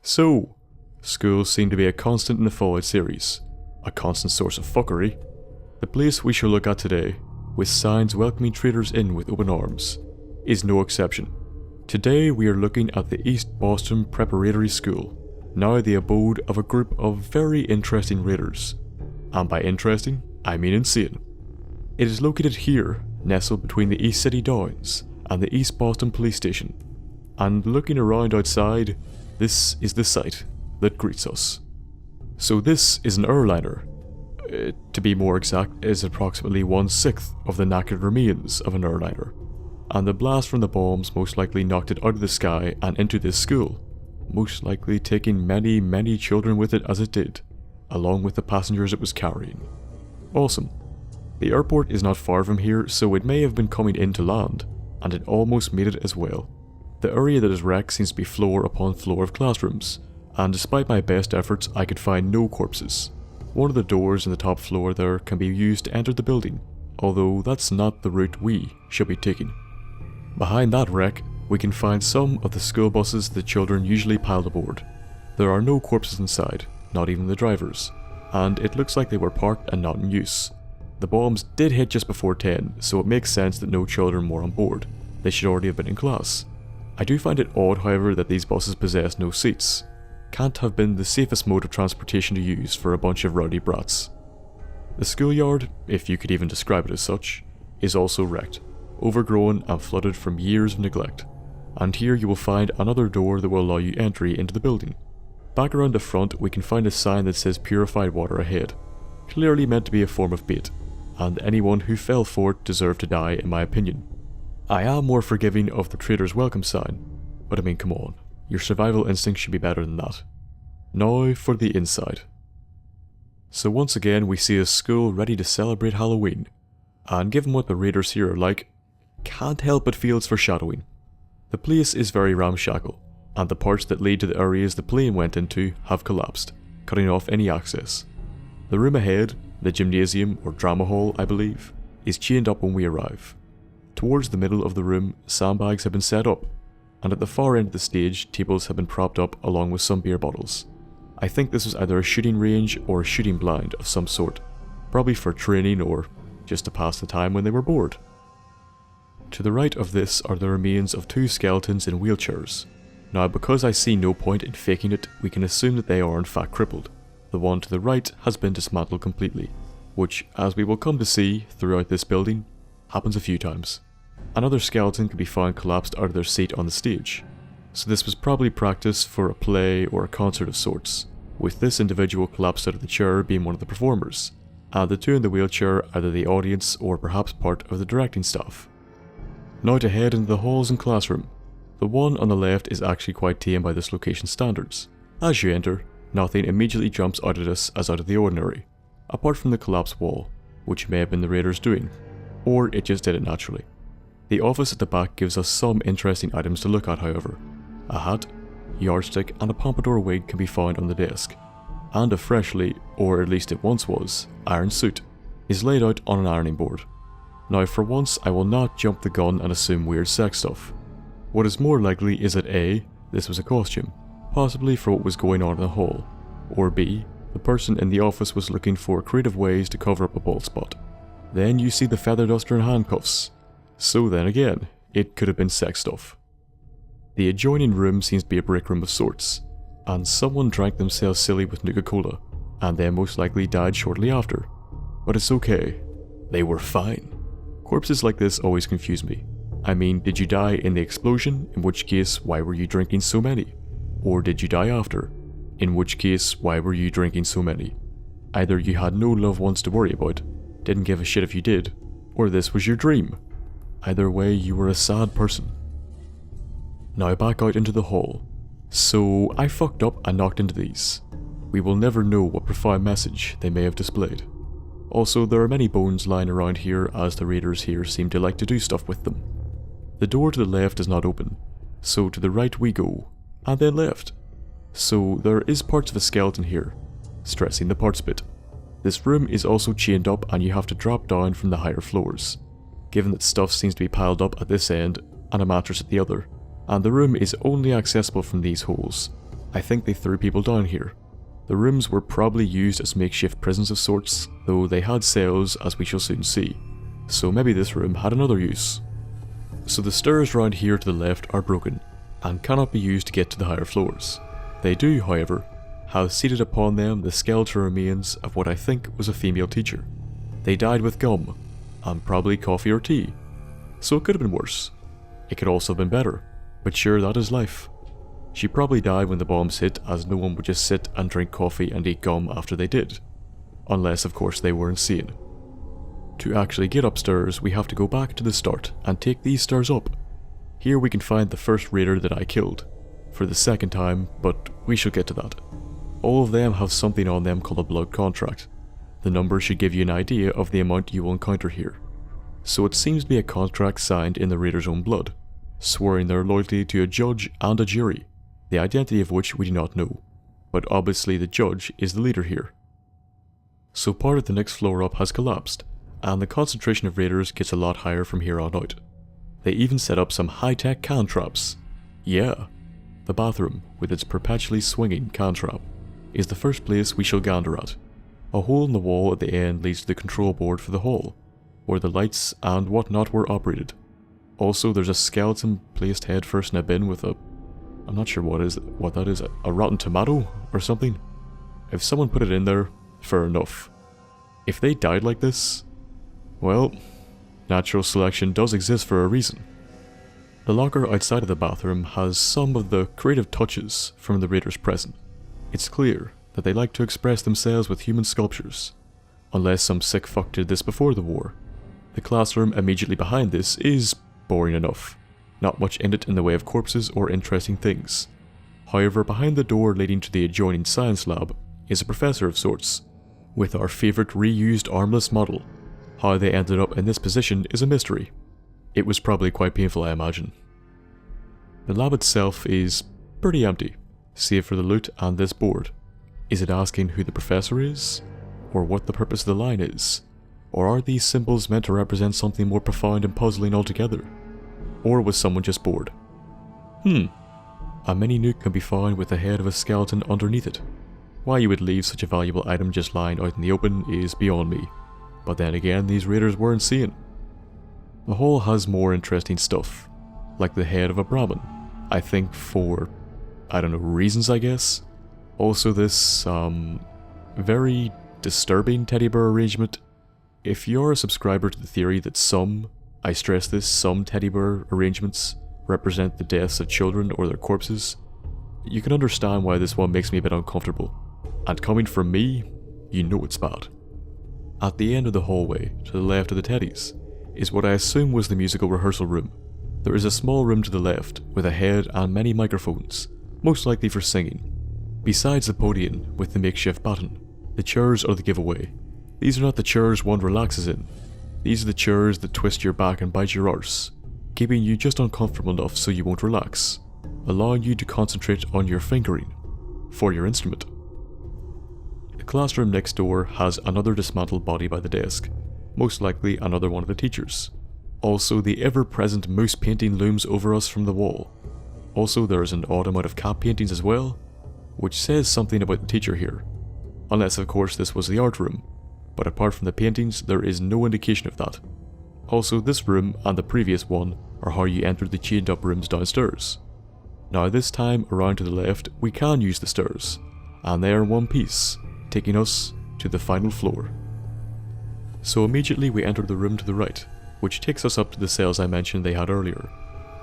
So, schools seem to be a constant in the Fallout series, a constant source of fuckery. The place we shall look at today, with signs welcoming traders in with open arms, is no exception. Today we are looking at the East Boston Preparatory School, now the abode of a group of very interesting raiders. And by interesting, I mean insane. It is located here, nestled between the East City Downs and the East Boston Police Station. And looking around outside, this is the sight that greets us. So this is an airliner. To be more exact, it is approximately 1/6 of the knackered remains of an airliner. And the blast from the bombs most likely knocked it out of the sky and into this school, most likely taking many children with it as it did, along with the passengers it was carrying. Awesome. The airport is not far from here, so it may have been coming in to land, and it almost made it as well. The area that is wrecked seems to be floor upon floor of classrooms, and despite my best efforts I could find no corpses. One of the doors in the top floor there can be used to enter the building, although that's not the route we should be taking. Behind that wreck, we can find some of the school buses the children usually piled aboard. There are no corpses inside, not even the drivers, and it looks like they were parked and not in use. The bombs did hit just before 10, so it makes sense that no children were on board. They should already have been in class. I do find it odd, however, that these buses possess no seats. Can't have been the safest mode of transportation to use for a bunch of rowdy brats. The schoolyard, if you could even describe it as such, is also wrecked, overgrown and flooded from years of neglect. And here you will find another door that will allow you entry into the building. Back around the front we can find a sign that says purified water ahead, clearly meant to be a form of bait, and anyone who fell for it deserved to die in my opinion. I am more forgiving of the trader's welcome sign, but I mean come on, your survival instinct should be better than that. Now for the inside. So once again we see a school ready to celebrate Halloween, and given what the raiders here are like, can't help but feel its foreshadowing. The place is very ramshackle, and the parts that lead to the areas the plane went into have collapsed, cutting off any access. The room ahead, the gymnasium or drama hall I believe, is chained up when we arrive. Towards the middle of the room, sandbags have been set up, and at the far end of the stage, tables have been propped up along with some beer bottles. I think this was either a shooting range or a shooting blind of some sort, probably for training or just to pass the time when they were bored. To the right of this are the remains of two skeletons in wheelchairs. Now because I see no point in faking it, we can assume that they are in fact crippled. The one to the right has been dismantled completely, which, as we will come to see throughout this building, happens a few times. Another skeleton can be found collapsed out of their seat on the stage, so this was probably practice for a play or a concert of sorts, with this individual collapsed out of the chair being one of the performers, and the two in the wheelchair either the audience or perhaps part of the directing staff. Now to head into the halls and classroom. The one on the left is actually quite tame by this location standards. As you enter, nothing immediately jumps out at us as out of the ordinary, apart from the collapsed wall, which may have been the raiders doing, or it just did it naturally. The office at the back gives us some interesting items to look at however. A hat, yardstick and a pompadour wig can be found on the desk, and a freshly, or at least it once was, iron suit is laid out on an ironing board. Now for once I will not jump the gun and assume weird sex stuff. What is more likely is that A, this was a costume, possibly for what was going on in the hall, or B, the person in the office was looking for creative ways to cover up a bald spot. Then you see the feather duster and handcuffs, so then again, it could have been sex stuff. The adjoining room seems to be a break room of sorts, and someone drank themselves silly with Nuka-Cola, and then most likely died shortly after. But it's okay, they were fine. Corpses like this always confuse me. I mean, did you die in the explosion, in which case why were you drinking so many? Or did you die after? In which case why were you drinking so many? Either you had no loved ones to worry about, didn't give a shit if you did, or this was your dream. Either way, you were a sad person. Now back out into the hall. So I fucked up and knocked into these. We will never know what profound message they may have displayed. Also, there are many bones lying around here as the raiders here seem to like to do stuff with them. The door to the left is not open, so to the right we go, and then left. So there is parts of a skeleton here, stressing the parts bit. This room is also chained up and you have to drop down from the higher floors, given that stuff seems to be piled up at this end and a mattress at the other, and the room is only accessible from these holes. I think they threw people down here. The rooms were probably used as makeshift prisons of sorts, though they had cells as we shall soon see, so maybe this room had another use. So the stairs round here to the left are broken, and cannot be used to get to the higher floors. They do, however, have seated upon them the skeletal remains of what I think was a female teacher. They died with gum, and probably coffee or tea, so it could have been worse. It could also have been better, but sure, that is life. She probably died when the bombs hit, as no one would just sit and drink coffee and eat gum after they did. Unless, of course, they were insane. To actually get upstairs, we have to go back to the start and take these stairs up. Here we can find the first raider that I killed, for the second time, but we shall get to that. All of them have something on them called a blood contract. The number should give you an idea of the amount you will encounter here. So it seems to be a contract signed in the raider's own blood, swearing their loyalty to a judge and a jury, the identity of which we do not know, but obviously the judge is the leader here. So part of the next floor up has collapsed, and the concentration of raiders gets a lot higher from here on out. They even set up some high-tech can traps. Yeah, the bathroom, with its perpetually swinging can trap, is the first place we shall gander at. A hole in the wall at the end leads to the control board for the hall, where the lights and whatnot were operated. Also, there's a skeleton placed head first in a bin with I'm not sure what that is, a rotten tomato or something. If someone put it in there, fair enough. If they died like this, well, natural selection does exist for a reason. The locker outside of the bathroom has some of the creative touches from the raiders present. It's clear that they like to express themselves with human sculptures, unless some sick fuck did this before the war. The classroom immediately behind this is boring enough. Not much in it in the way of corpses or interesting things. However, behind the door leading to the adjoining science lab is a professor of sorts, with our favourite reused armless model. How they ended up in this position is a mystery. It was probably quite painful, I imagine. The lab itself is pretty empty, save for the loot and this board. Is it asking who the professor is? Or what the purpose of the line is? Or are these symbols meant to represent something more profound and puzzling altogether? Or was someone just bored? A mini nuke can be found with the head of a skeleton underneath it. Why you would leave such a valuable item just lying out in the open is beyond me. But then again, these raiders were insane. The hall has more interesting stuff, like the head of a Brahmin, I think for, I don't know, reasons I guess. Also this, very disturbing teddy bear arrangement. If you're a subscriber to the theory that some, I stress this, some teddy bear arrangements represent the deaths of children or their corpses, you can understand why this one makes me a bit uncomfortable. And coming from me, you know it's bad. At the end of the hallway, to the left of the teddies, is what I assume was the musical rehearsal room. There is a small room to the left, with a head and many microphones, most likely for singing. Besides the podium, with the makeshift baton, the chairs are the giveaway. These are not the chairs one relaxes in. These are the chairs that twist your back and bite your arse, keeping you just uncomfortable enough so you won't relax, allowing you to concentrate on your fingering for your instrument. The classroom next door has another dismantled body by the desk, most likely another one of the teachers. Also, the ever-present moose painting looms over us from the wall. Also, there is an odd amount of cat paintings as well, which says something about the teacher here. Unless, of course, this was the art room, but apart from the paintings, there is no indication of that. Also, this room and the previous one are how you entered the chained up rooms downstairs. Now this time, around to the left, we can use the stairs, and they are in one piece, taking us to the final floor. So immediately we enter the room to the right, which takes us up to the cells I mentioned they had earlier.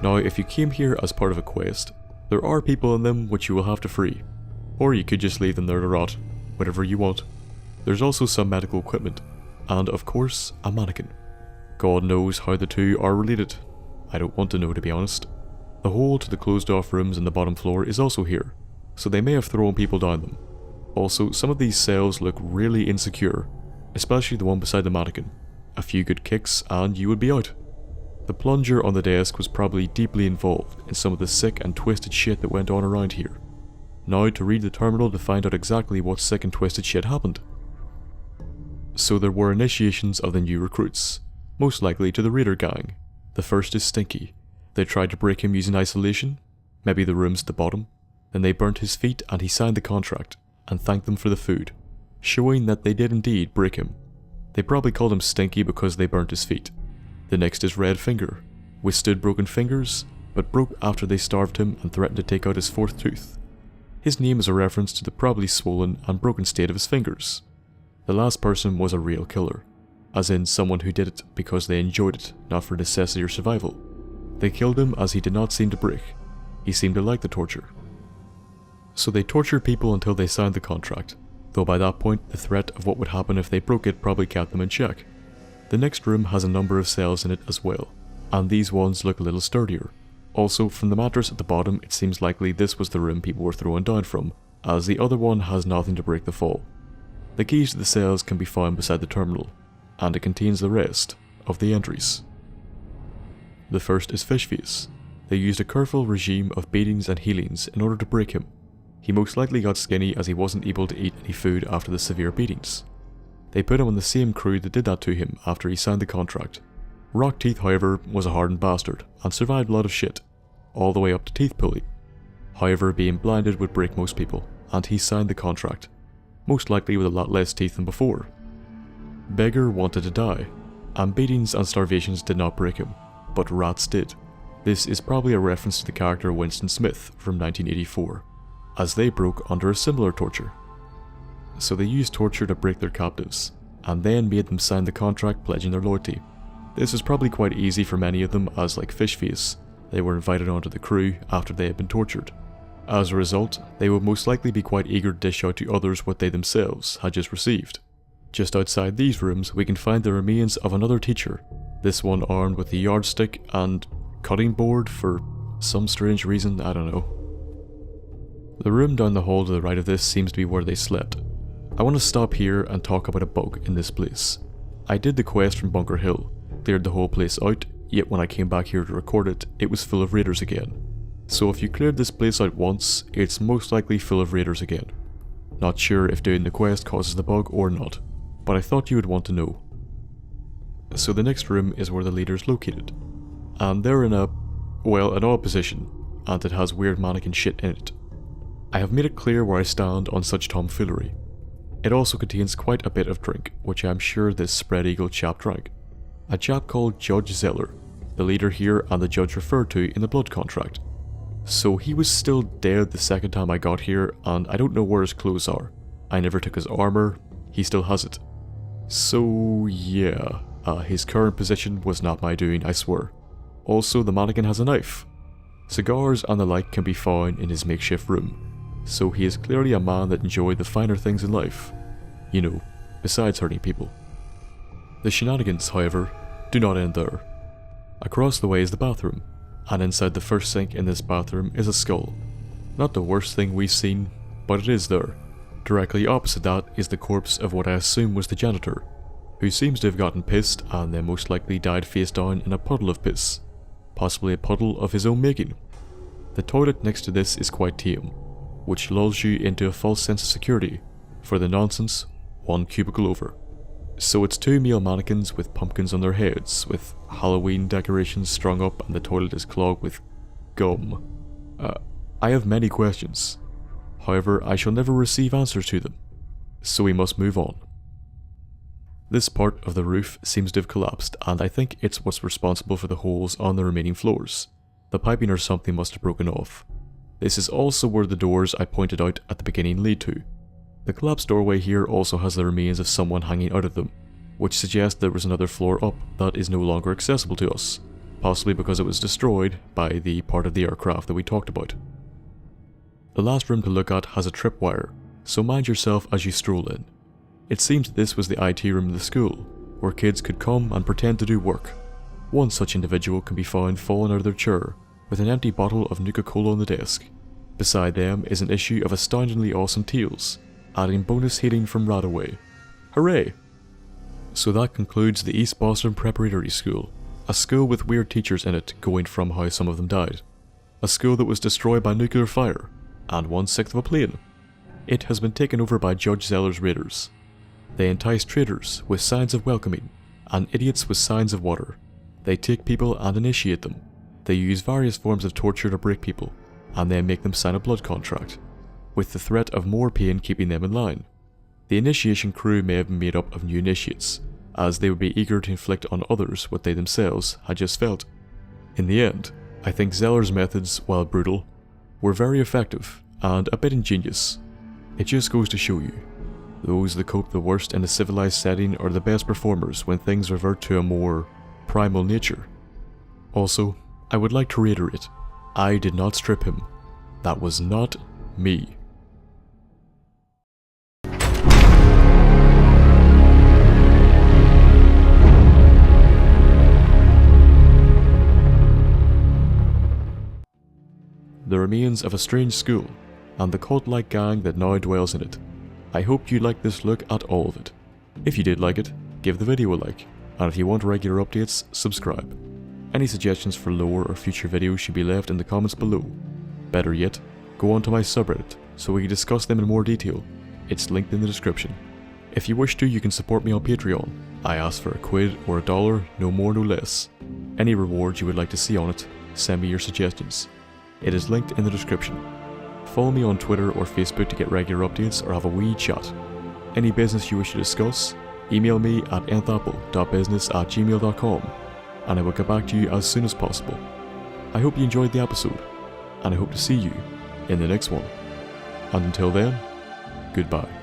Now if you came here as part of a quest, there are people in them which you will have to free, or you could just leave them there to rot, whatever you want. There's also some medical equipment, and of course, a mannequin. God knows how the two are related. I don't want to know, to be honest. The hole to the closed off rooms in the bottom floor is also here, so they may have thrown people down them. Also, some of these cells look really insecure, especially the one beside the mannequin. A few good kicks and you would be out. The plunger on the desk was probably deeply involved in some of the sick and twisted shit that went on around here. Now to read the terminal to find out exactly what sick and twisted shit happened. So there were initiations of the new recruits, most likely to the raider gang. The first is Stinky. They tried to break him using isolation, maybe the rooms at the bottom. Then they burnt his feet and he signed the contract and thanked them for the food, showing that they did indeed break him. They probably called him Stinky because they burnt his feet. The next is Red Finger, withstood broken fingers, but broke after they starved him and threatened to take out his 4th tooth. His name is a reference to the probably swollen and broken state of his fingers. The last person was a real killer, as in someone who did it because they enjoyed it, not for necessity or survival. They killed him as he did not seem to break. He seemed to like the torture. So they tortured people until they signed the contract, though by that point the threat of what would happen if they broke it probably kept them in check. The next room has a number of cells in it as well, and these ones look a little sturdier. Also, from the mattress at the bottom, it seems likely this was the room people were thrown down from, as the other one has nothing to break the fall. The keys to the cells can be found beside the terminal, and it contains the rest of the entries. The first is Fishface. They used a careful regime of beatings and healings in order to break him. He most likely got skinny as he wasn't able to eat any food after the severe beatings. They put him on the same crew that did that to him after he signed the contract. Rock Teeth, however, was a hardened bastard and survived a lot of shit, all the way up to Teeth Pulley. However, being blinded would break most people, and he signed the contract, most likely with a lot less teeth than before. Beggar wanted to die, and beatings and starvations did not break him, but rats did. This is probably a reference to the character Winston Smith from 1984, as they broke under a similar torture. So they used torture to break their captives, and then made them sign the contract pledging their loyalty. This was probably quite easy for many of them, as like Fishface, they were invited onto the crew after they had been tortured. As a result, they would most likely be quite eager to dish out to others what they themselves had just received. Just outside these rooms we can find the remains of another teacher, this one armed with a yardstick and cutting board for some strange reason, I don't know. The room down the hall to the right of this seems to be where they slept. I want to stop here and talk about a bug in this place. I did the quest from Bunker Hill, cleared the whole place out, yet when I came back here to record it, it was full of raiders again. So if you cleared this place out once, it's most likely full of raiders again. Not sure if doing the quest causes the bug or not, but I thought you would want to know. So the next room is where the leader's located, and they're in an odd position, and it has weird mannequin shit in it. I have made it clear where I stand on such tomfoolery. It also contains quite a bit of drink, which I'm sure this spread eagle chap drank. A chap called Judge Zeller, the leader here and the judge referred to in the blood contract. So he was still dead the second time I got here, and I don't know where his clothes are. I never took his armor, he still has it. So yeah, his current position was not my doing, I swear. Also, the mannequin has a knife. Cigars and the like can be found in his makeshift room. So he is clearly a man that enjoyed the finer things in life. You know, besides hurting people. The shenanigans, however, do not end there. Across the way is the bathroom, and inside the first sink in this bathroom is a skull. Not the worst thing we've seen, but it is there. Directly opposite that is the corpse of what I assume was the janitor, who seems to have gotten pissed and then most likely died face down in a puddle of piss, possibly a puddle of his own making. The toilet next to this is quite tame, which lulls you into a false sense of security for the nonsense one cubicle over. So it's two male mannequins with pumpkins on their heads, with Halloween decorations strung up, and the toilet is clogged with gum. I have many questions. However, I shall never receive answers to them, so we must move on. This part of the roof seems to have collapsed, and I think it's what's responsible for the holes on the remaining floors. The piping or something must have broken off. This is also where the doors I pointed out at the beginning lead to. The collapsed doorway here also has the remains of someone hanging out of them, which suggests there was another floor up that is no longer accessible to us, possibly because it was destroyed by the part of the aircraft that we talked about. The last room to look at has a tripwire, so mind yourself as you stroll in. It seems that this was the IT room of the school, where kids could come and pretend to do work. One such individual can be found fallen out of their chair, with an empty bottle of Nuka-Cola on the desk. Beside them is an issue of Astoundingly Awesome Tales, adding bonus healing from Radaway. Hooray! So that concludes the East Boston Preparatory School, a school with weird teachers in it going from how some of them died. A school that was destroyed by nuclear fire, and 1/6 of a plane. It has been taken over by Judge Zeller's raiders. They entice traders with signs of welcoming, and idiots with signs of water. They take people and initiate them. They use various forms of torture to break people, and then make them sign a blood contract, with the threat of more pain keeping them in line. The initiation crew may have been made up of new initiates, as they would be eager to inflict on others what they themselves had just felt. In the end, I think Zeller's methods, while brutal, were very effective and a bit ingenious. It just goes to show you, those that cope the worst in a civilized setting are the best performers when things revert to a more primal nature. Also, I would like to reiterate, I did not strip him. That was not me. The remains of a strange school, and the cult-like gang that now dwells in it. I hope you liked this look at all of it. If you did like it, give the video a like, and if you want regular updates, subscribe. Any suggestions for lower or future videos should be left in the comments below. Better yet, go onto my subreddit so we can discuss them in more detail. It's linked in the description. If you wish to, you can support me on Patreon. I ask for £1 or $1, no more no less. Any rewards you would like to see on it, send me your suggestions. It is linked in the description. Follow me on Twitter or Facebook to get regular updates or have a wee chat. Any business you wish to discuss, email me at thenthapple.business@gmail.com and I will get back to you as soon as possible. I hope you enjoyed the episode, and I hope to see you in the next one. And until then, goodbye.